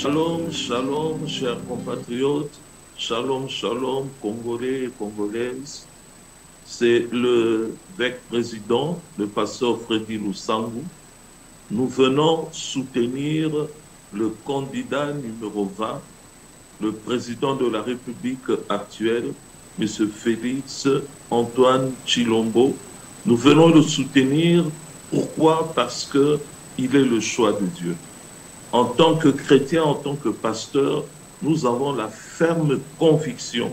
Shalom, shalom, chers compatriotes. Shalom, shalom, Congolais et Congolaises. C'est le VEC-président, le pasteur Freddy Lusangu. Nous venons soutenir le candidat numéro 20, le président de la République actuelle, M. Félix Antoine Tshilombo. Nous venons le soutenir. Pourquoi? Parce qu'il est le choix de Dieu. En tant que chrétien, en tant que pasteur, nous avons la ferme conviction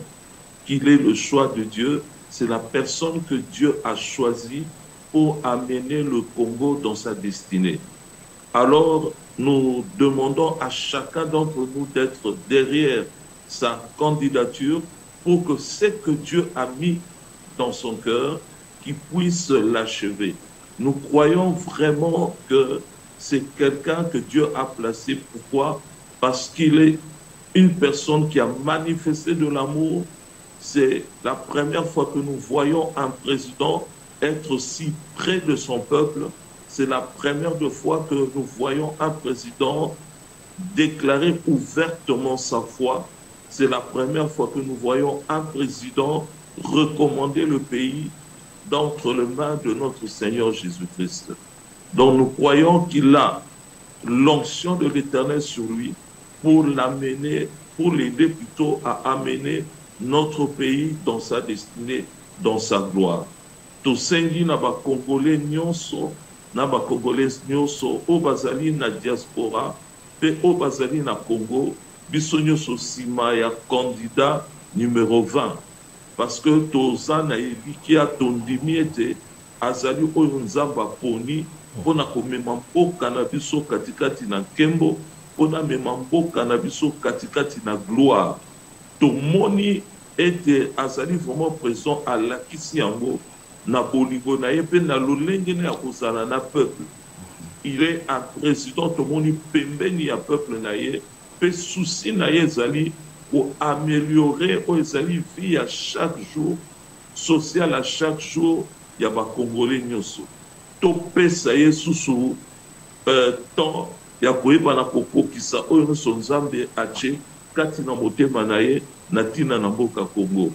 qu'il est le choix de Dieu. C'est la personne que Dieu a choisie pour amener le Congo dans sa destinée. Alors, nous demandons à chacun d'entre nous d'être derrière sa candidature pour que ce que Dieu a mis dans son cœur, qu'il puisse l'achever. Nous croyons vraiment que c'est quelqu'un que Dieu a placé. Pourquoi? Parce qu'il est une personne qui a manifesté de l'amour. C'est la première fois que nous voyons un président être si près de son peuple. C'est la première fois que nous voyons un président déclarer ouvertement sa foi. C'est la première fois que nous voyons un président recommander le pays d'entre les mains de notre Seigneur Jésus-Christ. Donc nous croyons qu'il a l'onction de l'Éternel sur lui pour l'amener, pour l'aider plutôt à amener notre pays dans sa destinée, dans sa gloire. Tosengi na ba Congolais nyonso, na ba Congolais nyonso, o bazali na diaspora, pe o bazali na Congo, biso nyonso sima ya candidat numéro 20. Parce que toza na eliki ya tondimi ete azali oyo nzamba poni pona komema mboka na biso katikati na nkembo, pona mema mboka na biso katikati na gloire. Tomoni ete azali vraiment présent à lakisi yango na bolingo na ye pe na lolenge na kozala na peuple. Il est un président tomoni pembeni ya peuple na ye pe souci na ye ezali pour améliorer oyo ezali vie à chaque jour, social à chaque jour ya ba Congolais nyonso. Topesa ye susu temps ya koyeba na kokokisa oyo nyonso Nzambe atie kati na motema na ye na ntina na mboka Congo.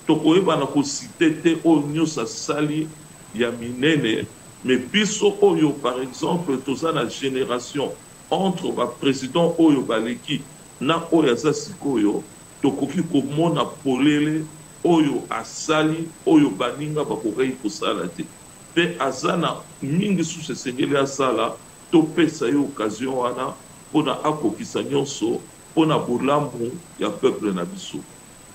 Tokoyeba na kosite te oyo nyonso asali ya minene, mais biso oyo par exemple toza na génération entre ba président oyo baleki na oyo aza sikoyo, tokoki komona polele oyo asali oyo baninga bakokai kosala te. Pe azana mingi sous esengeli asala, topesa ye occasion wana pona akokisa nyonso pona bolambu ya peuple na biso.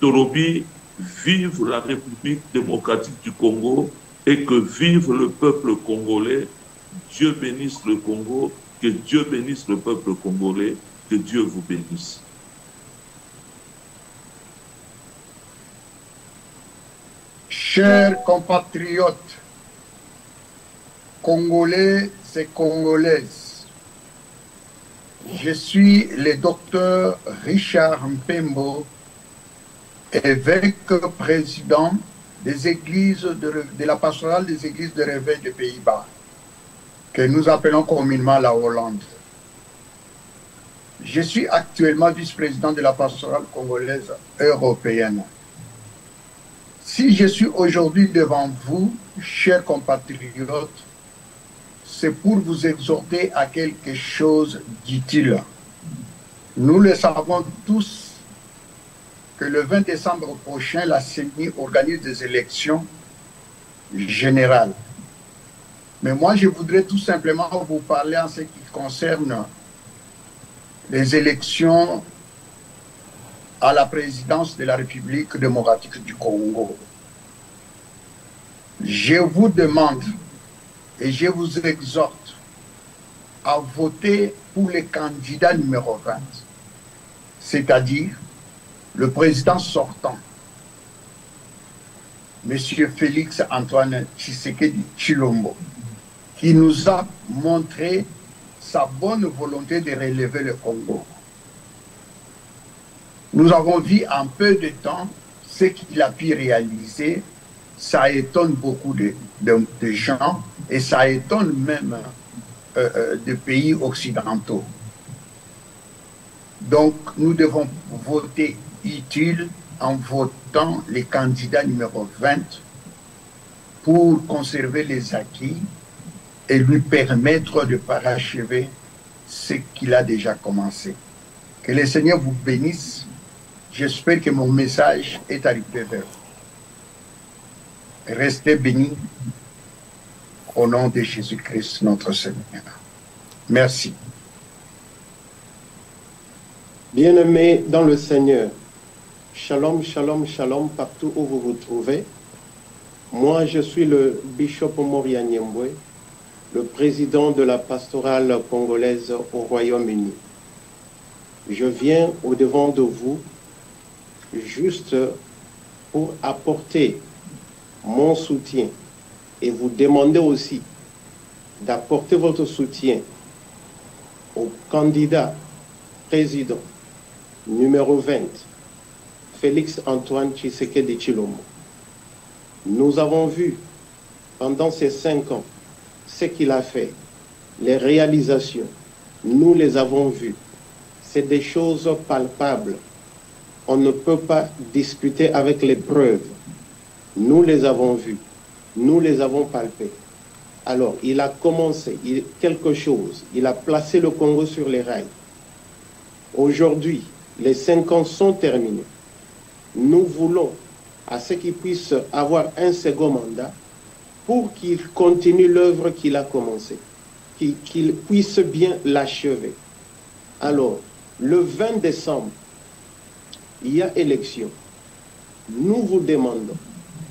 Tolobi, vive la République démocratique du Congo et que vive le peuple congolais. Dieu bénisse le Congo, que Dieu bénisse le peuple congolais, que Dieu vous bénisse. Chers compatriotes, Congolais et Congolaises, je suis le docteur Richard Mpembo, évêque-président des églises de la pastorale des églises de réveil des Pays-Bas, que nous appelons communément la Hollande. Je suis actuellement vice-président de la pastorale congolaise européenne. Si je suis aujourd'hui devant vous, chers compatriotes, c'est pour vous exhorter à quelque chose d'utile. Nous le savons tous que le 20 décembre prochain, la CENI organise des élections générales. Mais moi, je voudrais tout simplement vous parler en ce qui concerne les élections à la présidence de la République démocratique du Congo. Je vous demande et je vous exhorte à voter pour le candidat numéro 20, c'est-à-dire le président sortant, M. Félix Antoine Tshisekedi Tshilombo, qui nous a montré sa bonne volonté de relever le Congo. Nous avons vu en peu de temps ce qu'il a pu réaliser. Ça étonne beaucoup de gens et ça étonne même des pays occidentaux. Donc, nous devons voter utile en votant les candidats numéro 20 pour conserver les acquis et lui permettre de parachever ce qu'il a déjà commencé. Que le Seigneur vous bénisse. J'espère que mon message est arrivé vers vous. Restez bénis au nom de Jésus-Christ, notre Seigneur. Merci. Bien-aimés dans le Seigneur, shalom, shalom, shalom partout où vous vous trouvez. Moi, je suis le bishop Moria Nyembwe, le président de la pastorale congolaise au Royaume-Uni. Je viens au-devant de vous juste pour apporter mon soutien et vous demander aussi d'apporter votre soutien au candidat président numéro 20, Félix Antoine Tshisekedi Tshilombo. Nous avons vu pendant ces 5 ans ce qu'il a fait, les réalisations, nous les avons vues. C'est des choses palpables. On ne peut pas discuter avec les preuves. Nous les avons vues, nous les avons palpées. Alors, il a commencé quelque chose, il a placé le Congo sur les rails. Aujourd'hui, les 5 ans sont terminés. Nous voulons à ce qu'il puisse avoir un second mandat pour qu'il continue l'œuvre qu'il a commencée, qu'il puisse bien l'achever. Alors, le 20 décembre, il y a élection. Nous vous demandons,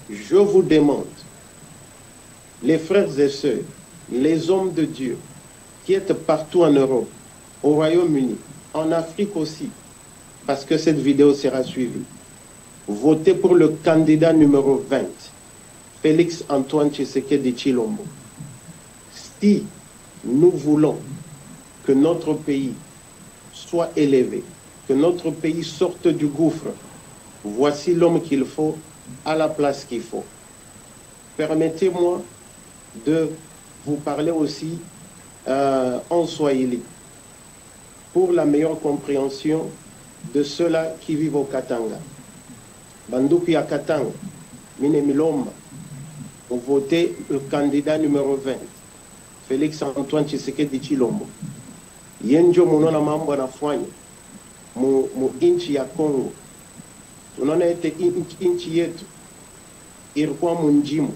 je vous demande, les frères et sœurs, les hommes de Dieu qui êtes partout en Europe, au Royaume-Uni, en Afrique aussi, parce que cette vidéo sera suivie. Votez pour le candidat numéro 20, Félix Antoine Tshisekedi Tshilombo. Si nous voulons que notre pays soit élevé, que notre pays sorte du gouffre, voici l'homme qu'il faut à la place qu'il faut. Permettez-moi de vous parler aussi en Swahili pour la meilleure compréhension de ceux-là qui vivent au Katanga. Banduki à Katanga, Mine Milomba, pour voter le candidat numéro 20, Félix Antoine Tshisekedi Tshilombo. Yenjo munona mambo anafanya mu inchi ya Kongo. Tunaona ete inchi yetu ilikuwa munjimu,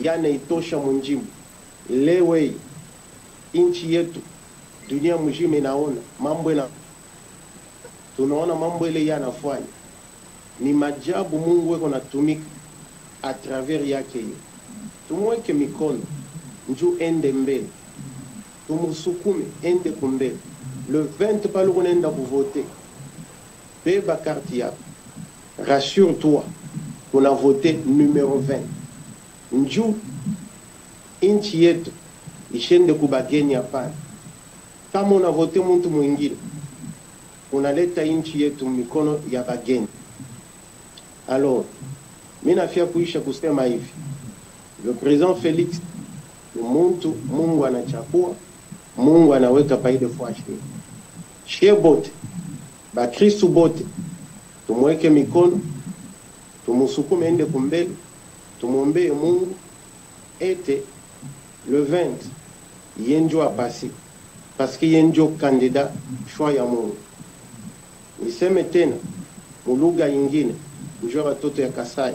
yana itosha munjimu. Lewe inchi yetu dunia mzima inaona mambo na tunaona mambo ile yanafanya. Ni majabu Mungu weko natumika a travers yake hiyo. Tumweke mikono njoo ende mbele. Tumusukume ende kumbele. Le 20 pale unaenda kuvoter. Beba carte yako. Rassure-toi, on a voté numéro 20. Njoo inchi yetu ishende kubageni hapana. Kama una voté mtu mwingine, unaleta inchi yetu mikono ya bageni. Alors, mina fia kuisha kusema hivi. Le président Félix, Mungu anachakua, Mungu anaweka paide fuashi. Shie bote, ba Kristu bote, tumweke mikono, tumusukume ende kumbele, tumuombee Mungu, ete le 20, yenjo apasi, parce que yenjo candidat choix ya Mungu. Niseme tena, muluga ingine, mjora toto ya Kasai,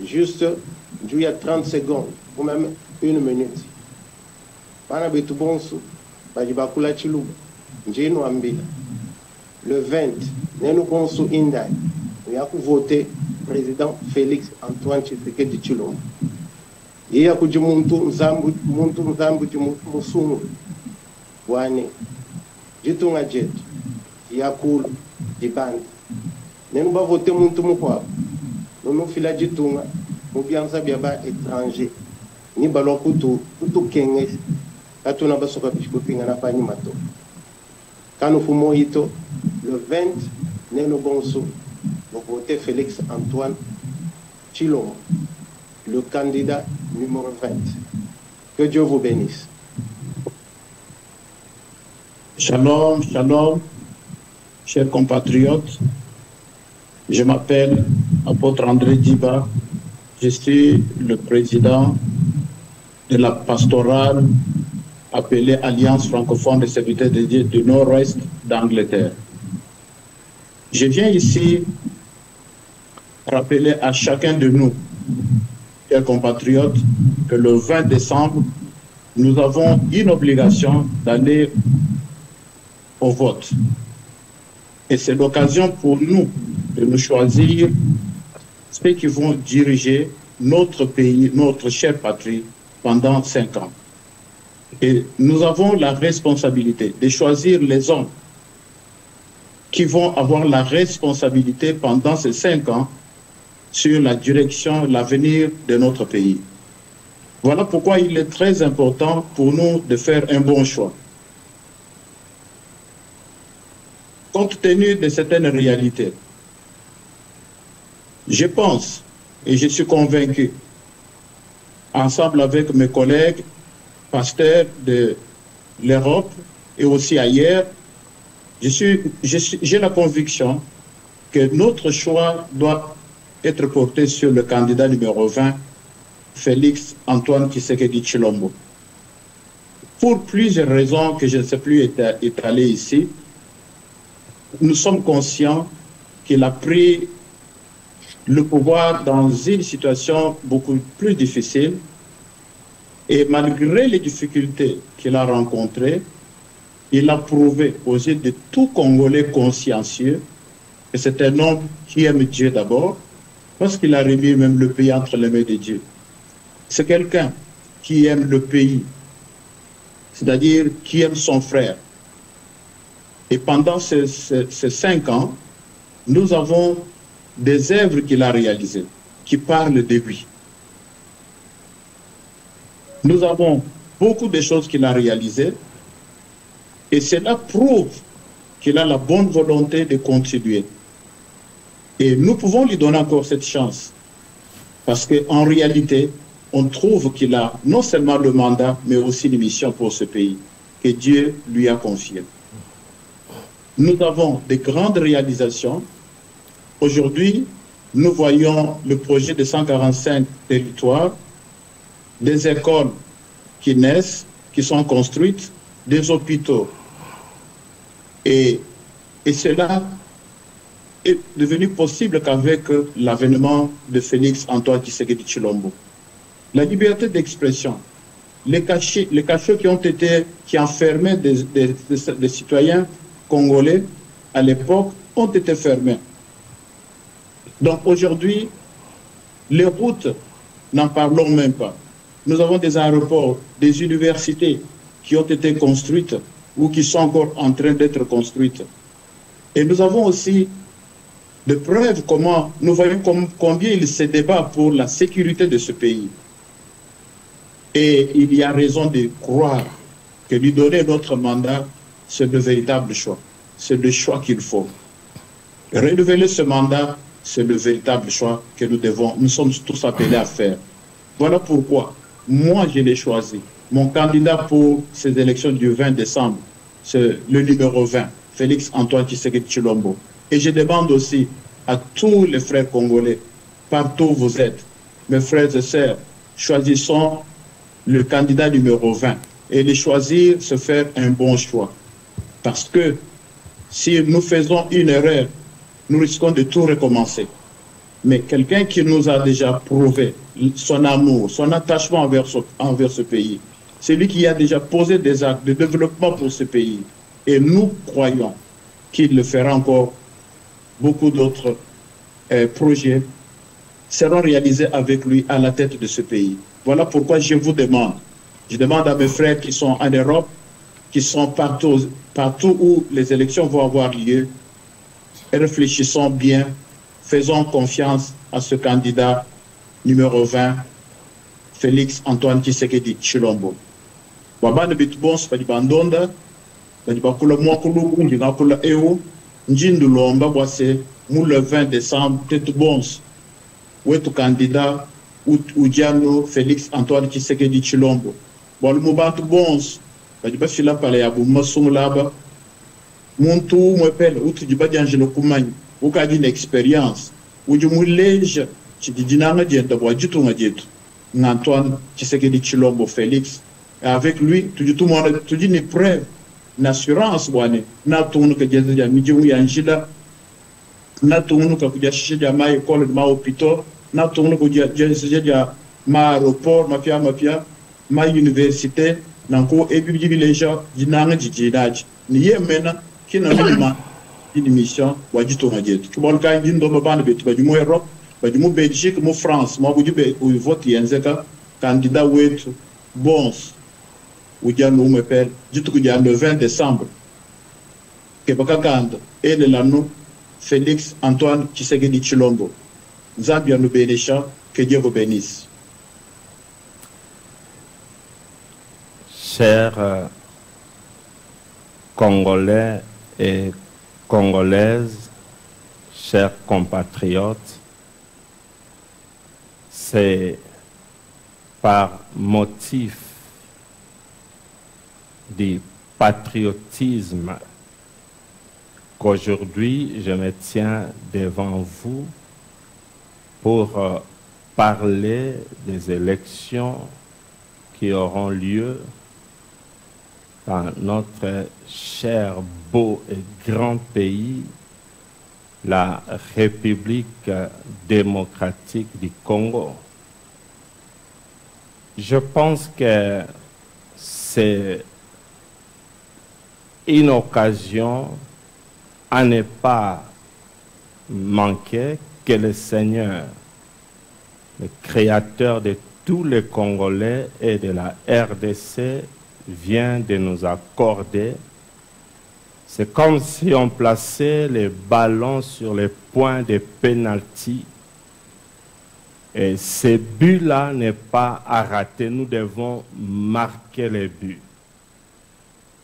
juste, juu ya 30 secondes, ou même 1 minute. Bana betu bonsu, bajibakula chiluba, njenu ambila. Le 20, nenu bonsu indai, yaku voter président Félix Antoine Tshisekedi Tshilombo. Yeye kuji muntu mzambu musungu. Wane, jitunga jetu, yakulu, jibandi. Nenu ba voter muntu mukwa. Nono fila jitunga, mubianza biaba étranger. Ni balo kutu kenge. Katuna basoka bishkupinga na pani mato. Kanu fumo ito, le 20, nenu bonso, vous votez Félix Antoine Tshilombo, le candidat numéro 20. Que Dieu vous bénisse. Shalom, shalom. chers compatriotes, je m'appelle Apôtre André Diba, je suis le président de la pastorale appelée Alliance francophone des serviteurs de Dieu du Nord-Ouest d'Angleterre. Je viens ici rappeler à chacun de nous, chers compatriotes, que le 20 décembre, nous avons une obligation d'aller au vote. Et c'est l'occasion pour nous de nous choisir ceux qui vont diriger notre pays, notre chère patrie, pendant 5 ans. Et nous avons la responsabilité de choisir les hommes qui vont avoir la responsabilité pendant ces 5 ans sur la direction, l'avenir de notre pays. Voilà pourquoi il est très important pour nous de faire un bon choix. Compte tenu de certaines réalités, je pense et je suis convaincu, ensemble avec mes collègues pasteurs de l'Europe et aussi ailleurs, j'ai la conviction que notre choix doit être porté sur le candidat numéro 20, Félix Antoine Tshisekedi Tshilombo. Pour plusieurs raisons que je ne sais plus étaler ici, nous sommes conscients qu'il a pris le pouvoir dans une situation beaucoup plus difficile et malgré les difficultés qu'il a rencontrées, il a prouvé aux yeux de tout Congolais consciencieux que c'est un homme qui aime Dieu d'abord, parce qu'il a remis même le pays entre les mains de Dieu. C'est quelqu'un qui aime le pays, c'est-à-dire qui aime son frère. Et pendant ces 5 ans, nous avons des œuvres qu'il a réalisées, qui parlent de lui. Nous avons beaucoup de choses qu'il a réalisées, et cela prouve qu'il a la bonne volonté de continuer. Et nous pouvons lui donner encore cette chance, parce qu'en réalité, on trouve qu'il a non seulement le mandat, mais aussi une mission pour ce pays, que Dieu lui a confiée. Nous avons de grandes réalisations. Aujourd'hui, nous voyons le projet de 145 territoires, des écoles qui naissent, qui sont construites, des hôpitaux. Et cela est devenu possible qu'avec l'avènement de Félix Antoine Tshisekedi Tshilombo. La liberté d'expression, les cachots qui enfermaient des citoyens congolais à l'époque ont été fermés. Donc aujourd'hui, les routes, n'en parlons même pas. Nous avons des aéroports, des universités qui ont été construites ou qui sont encore en train d'être construites. Et nous avons aussi des preuves comment, nous voyons combien il se débat pour la sécurité de ce pays. Et il y a raison de croire que lui donner notre mandat, c'est le véritable choix. C'est le choix qu'il faut. Renouveler ce mandat, c'est le véritable choix que nous sommes tous appelés à faire. Voilà pourquoi, moi, je l'ai choisi. Mon candidat pour ces élections du 20 décembre, c'est le numéro 20, Félix Antoine Tshisekedi Tshilombo. Et je demande aussi à tous les frères congolais, partout où vous êtes, mes frères et sœurs, choisissons le candidat numéro 20. Et les choisir, c'est faire un bon choix. Parce que si nous faisons une erreur, nous risquons de tout recommencer. Mais quelqu'un qui nous a déjà prouvé son amour, son attachement envers ce pays, c'est lui qui a déjà posé des actes de développement pour ce pays. Et nous croyons qu'il le fera encore. Beaucoup d'autres projets seront réalisés avec lui à la tête de ce pays. Voilà pourquoi je vous demande, je demande à mes frères qui sont en Europe, qui sont partout où les élections vont avoir lieu, et réfléchissons bien, faisons confiance à ce candidat numéro 20, Félix Antoine Tshisekedi Tshilombo. Wabane bitubons badibandonda, badibakula mwakulu njingakula ewu, njindulomba bwase mu le 20 décembre tetubons. Wetu candidat Udiano Félix Antoine Tshisekedi Tshilombo. Bon, le moubantu bons, badibafila pale yabu masumulaba, muntu mwepele utujibadi angelo kumanyi ukaji une expérience ujimuleja chidinanga dienta bwa jitunga jetu Antoine Tshisekedi Tshilombo Félix. Et avec lui, tu dis une preuve, une assurance, na tunu ka jeza ya miji ya njila, na tunu ka kuja shisha ya ma école de ma hôpital, na tunu ka jeza ya ma aéroport, ma université, na ko ebi vileja jinanga jijinaji. Ni ye mena kina minima une mission wa jitunga jetu. Kibon ka ndindo babana betu ba jumo Europe, ba jumo Belgique, mo France, mo bujube u vote yenzeka candidat wetu bons. Ujano umepele jitu kuja le 20 décembre ke bakakanda ele lano Félix Antoine Tshisekedi Tshilombo. Zambia nous bénisse, que Dieu vous bénisse. Chers Congolais et Congolaises, chers compatriotes, c'est par motif du patriotisme qu'aujourd'hui je me tiens devant vous pour parler des élections qui auront lieu dans notre cher, beau et grand pays, la République démocratique du Congo. Je pense que c'est une occasion à ne pas manquer que le Seigneur, le créateur de tous les Congolais et de la RDC, vient de nous accorder. C'est comme si on plaçait les ballons sur les points de pénalty. Et ce but-là n'est pas à rater. Nous devons marquer les buts.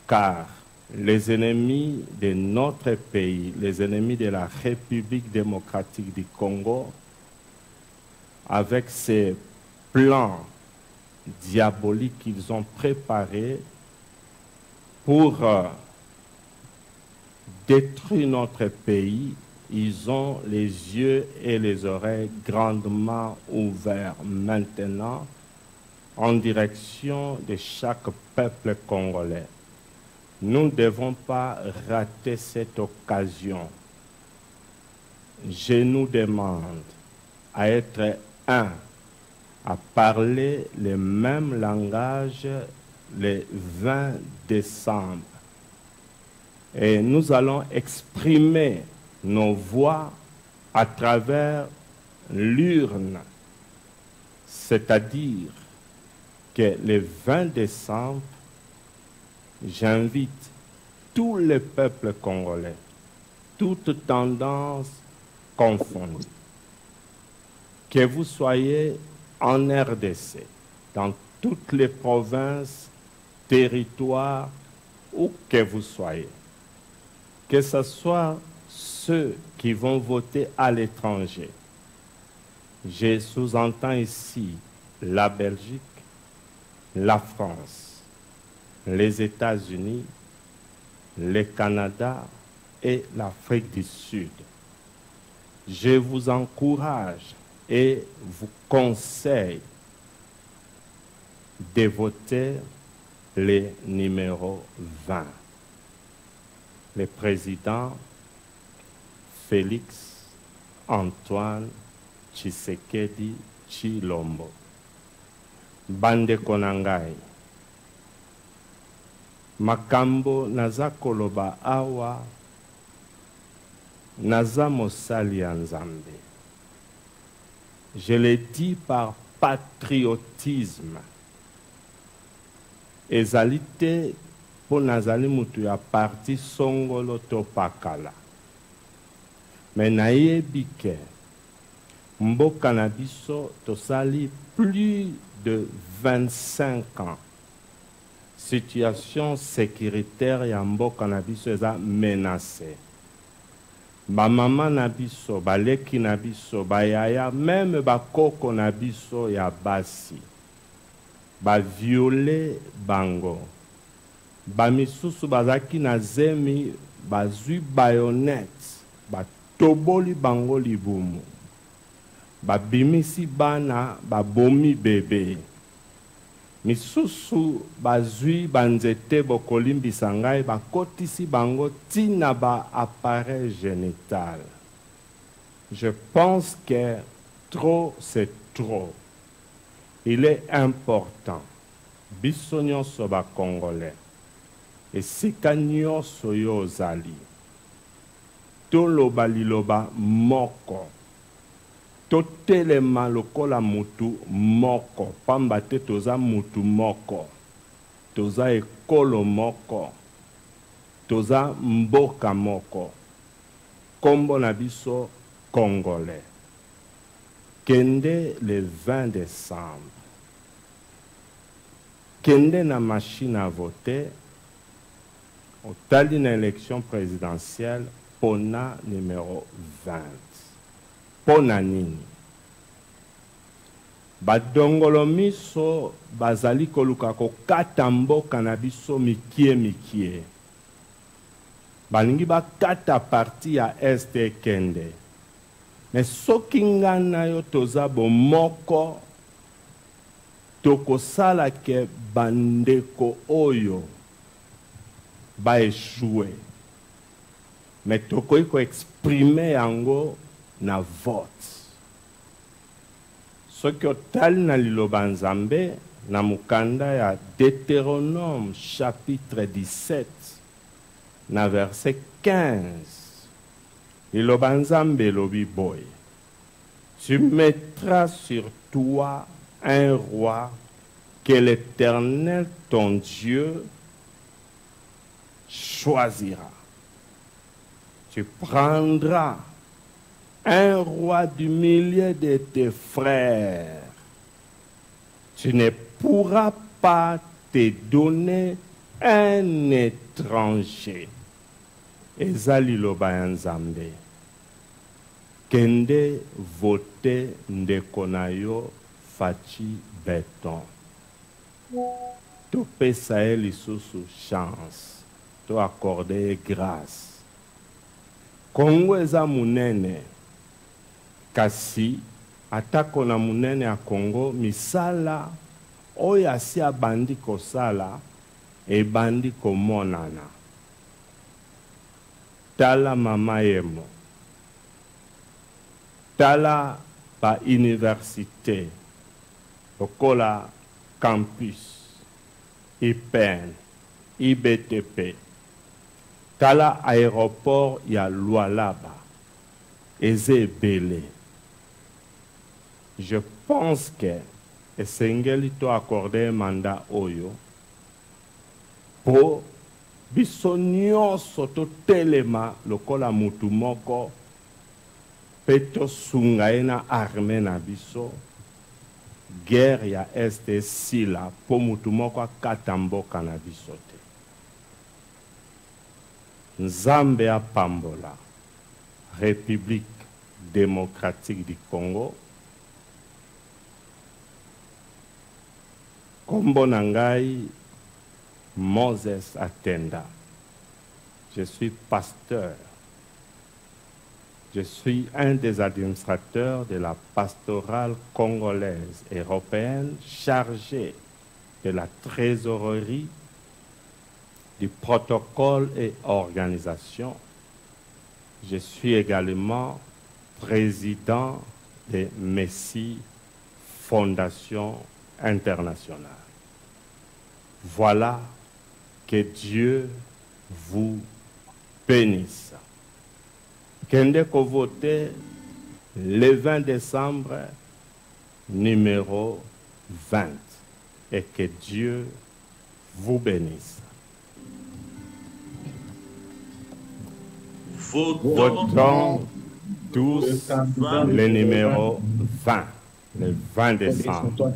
Car les ennemis de notre pays, les ennemis de la République démocratique du Congo, avec ces plans diaboliques qu'ils ont préparés pour détruire notre pays, ils ont les yeux et les oreilles grandement ouverts maintenant en direction de chaque peuple congolais. Nous ne devons pas rater cette occasion. Je nous demande à être un, à parler le même langage le 20 décembre. Et nous allons exprimer nos voix à travers l'urne. C'est-à-dire que le 20 décembre, j'invite tous les peuples congolais, toutes tendances confondues, que vous soyez en RDC, dans toutes les provinces, territoires, où que vous soyez, que ce soit ceux qui vont voter à l'étranger. Je sous-entends ici la Belgique, la France, les États-Unis, le Canada et l'Afrique du Sud. Je vous encourage et vous conseille de voter le numéro 20. Le président Félix Antoine Tshisekedi Tshilombo. Bande Konangai. Makambo naza koloba awa naza mosali ya Nzambe. Je le dis par patriotisme. Ezali te po nazali mutu ya parti songolo to pakala. Mais nayebi ke mboka na biso tosali plus de 25 ans. Situation sécuritaire ya mboka na biso eza menacée. Ba mama na biso, ba leki na biso, ba yaya, même ba koko na biso ya basi. Ba viole bango. Ba misusu bazaki na zemi bazui bayonete batoboli bango libumu babimisi bana babomi bebe misusu bazui banzete bokolimbisa ngai bakotisi bango tina ba appareil génital. Je pense que trop c'est trop. Il est important biso nyonso ba congolais esika nyonso yo ozali toloba liloba moko totelema lokola mutu moko pamba te toza mutu moko toza ekolo moko toza mboka moko kombo na biso congolais. Kende le 20 décembre kende na machine à voter otali na élection présidentielle pona numéro 20 pona nini badongolo miso bazali koluka kokata mboka na biso mikie mikie balingi bakata parti ya este kende mais soki nga na yo toza bomoko tokosala ke bandeko oyo baéchoué mais tokoki koexprime yango na vote soki otali na liloba nzambe na mukanda ya Deutéronome chapitre 17 na verset 15 liloba nzambe lobi boy tu mettras sur toi un roi que l'Éternel ton Dieu choisira. Tu prendras un roi du milieu de tes frères. Tu ne pourras pas te donner un étranger. Ezali loba ya Nzambe. Kende vote ndeko na yo Fachi Beton. To pesa ye lisusu chance. To accorde grâce. Kongo eza munene. Kasi atako na munene ya Kongo misala oyo asi abandi kosala ebandi komonana. Tala mama yemo. Tala ba université. Okola campus. IPN. IBTP. Tala aéroport ya Lualaba. Eze Bele. Je pense que esengeli to accorder mandat oyo po biso nyonso totelema lokola mutu moko pe tosunga ye na arme na biso guerre ya este sila po mutu moko akata mboka na biso te. Nzambe apambola République démocratique du Congo. Kombo Nangai Moses Atenda. Je suis pasteur. Je suis un des administrateurs de la pastorale congolaise européenne chargé de la trésorerie, du protocole et organisation. Je suis également président de Messie Fondation Internationale. Voilà, que Dieu vous bénisse. Kende ko voter le 20 décembre numéro 20 et que Dieu vous bénisse. Votons tous le numéro 20, le 20 décembre.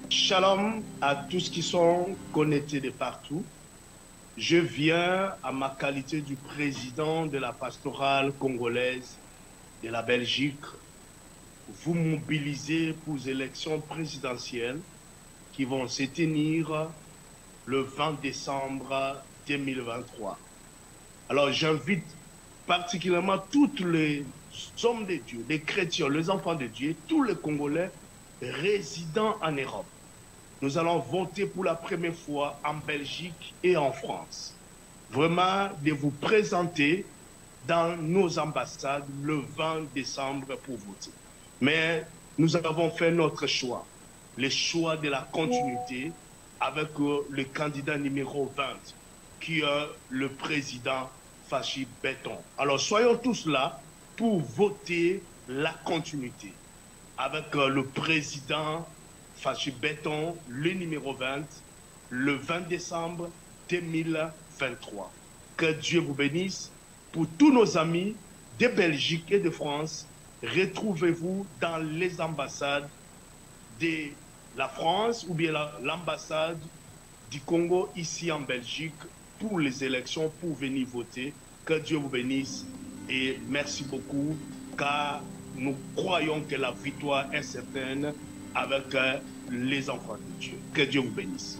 Shalom à tous qui sont connectés de partout. Je viens à ma qualité du président de la pastorale congolaise de la Belgique vous mobiliser pour les élections présidentielles qui vont se tenir le 20 décembre 2023. Alors j'invite particulièrement tous les hommes de Dieu, les chrétiens, les enfants de Dieu, tous les Congolais résidant en Europe. Nous allons voter pour la première fois en Belgique et en France. Vraiment de vous présenter dans nos ambassades le 20 décembre pour voter. Mais nous avons fait notre choix, le choix de la continuité avec le candidat numéro 20, qui est le président Fachi Béton. Alors soyons tous là pour voter la continuité avec le président Fachi Béton, le numéro 20, le 20 décembre 2023. Que Dieu vous bénisse. Pour tous nos amis de Belgique et de France, retrouvez-vous dans les ambassades de la France ou bien l'ambassade du Congo ici en Belgique pour les élections, pour venir voter. Que Dieu vous bénisse et merci beaucoup, car nous croyons que la victoire est certaine avec les enfants de Dieu. Que Dieu vous bénisse.